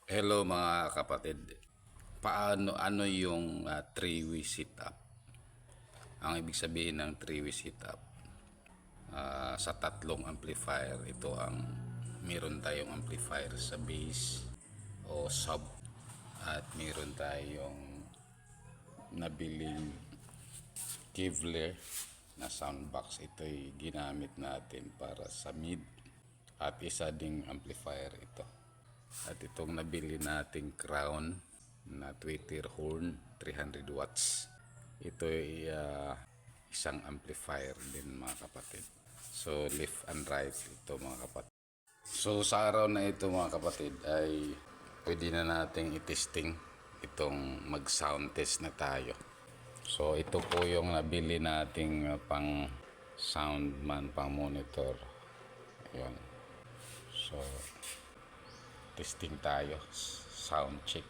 Hello mga kapatid. Ano yung three-way sit-up? Ang ibig sabihin ng three-way sit-up, sa tatlong amplifier, ito ang meron tayong amplifier sa base o sub at meron tayong nabiling Kevlar na soundbox. Ito'y ginamit natin para sa mid at isa ding amplifier ito. At itong nabili nating crown na tweeter horn 300 watts, ito ay isang amplifier din mga kapatid. So left and right ito mga kapatid. So sa araw na ito mga kapatid ay pwede na nating itesting itong mag sound test na tayo. So ito po yung nabili nating pang soundman, pang monitor. Ayun. So testing tayo, sound check.